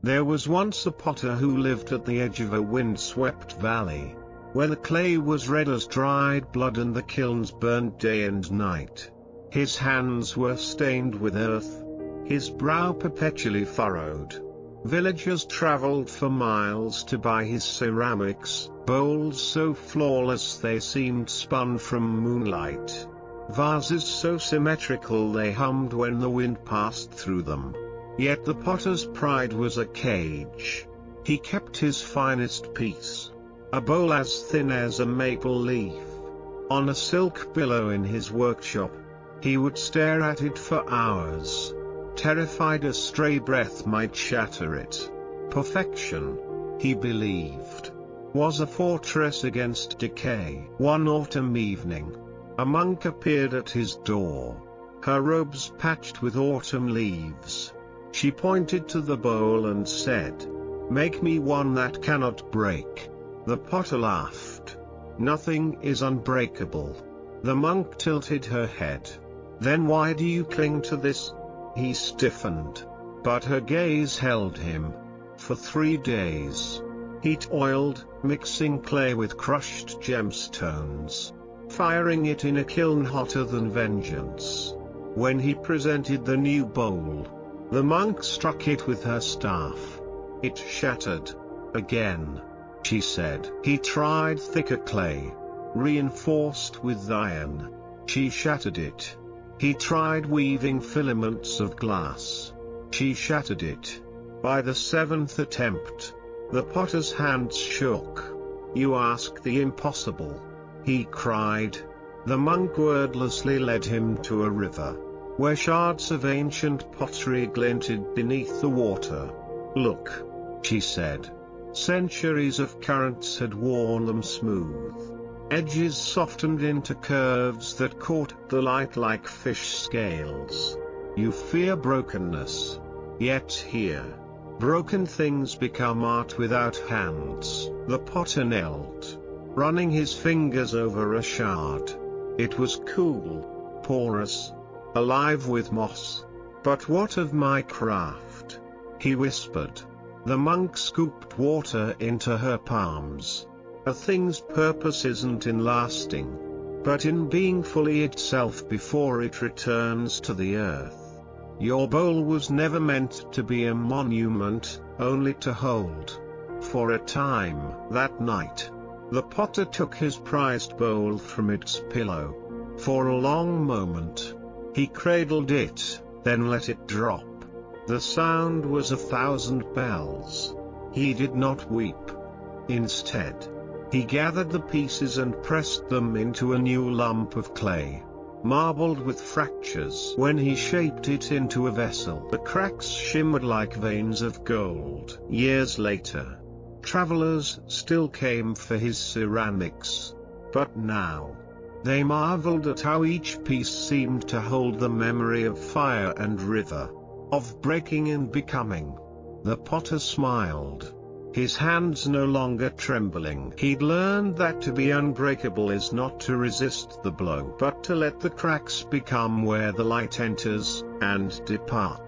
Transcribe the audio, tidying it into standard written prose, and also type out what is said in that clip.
There was once a potter who lived at the edge of a wind-swept valley, where the clay was red as dried blood and the kilns burned day and night. His hands were stained with earth, his brow perpetually furrowed. Villagers traveled for miles to buy his ceramics, bowls so flawless they seemed spun from moonlight, vases so symmetrical they hummed when the wind passed through them. Yet the potter's pride was a cage. He kept his finest piece, a bowl as thin as a maple leaf, on a silk pillow in his workshop. He would stare at it for hours, terrified a stray breath might shatter it. Perfection, he believed, was a fortress against decay. One autumn evening, a monk appeared at his door, her robes patched with autumn leaves. She pointed to the bowl and said, "Make me one that cannot break." The potter laughed. "Nothing is unbreakable." The monk tilted her head. "Then why do you cling to this?" He stiffened, but her gaze held him. For 3 days, he toiled, mixing clay with crushed gemstones, firing it in a kiln hotter than vengeance. When he presented the new bowl, the monk struck it with her staff. It shattered. "Again," she said. He tried thicker clay, reinforced with iron. She shattered it. He tried weaving filaments of glass. She shattered it. By the 7th attempt, the potter's hands shook. "You ask the impossible," he cried. The monk wordlessly led him to a river, where shards of ancient pottery glinted beneath the water. "Look," she said. Centuries of currents had worn them smooth. Edges softened into curves that caught the light like fish scales. "You fear brokenness. Yet here, broken things become art without hands." The potter knelt, running his fingers over a shard. It was cool, porous, alive with moss. "But what of my craft?" he whispered. The monk scooped water into her palms. "A thing's purpose isn't in lasting, but in being fully itself before it returns to the earth. Your bowl was never meant to be a monument, only to hold." For a time, that night, the potter took his prized bowl from its pillow. For a long moment, he cradled it, then let it drop. The sound was 1,000 bells. He did not weep. Instead, he gathered the pieces and pressed them into a new lump of clay, marbled with fractures. When he shaped it into a vessel, the cracks shimmered like veins of gold. Years later, travelers still came for his ceramics. But now, they marveled at how each piece seemed to hold the memory of fire and river, of breaking and becoming. The potter smiled, his hands no longer trembling. He'd learned that to be unbreakable is not to resist the blow, but to let the cracks become where the light enters, and depart.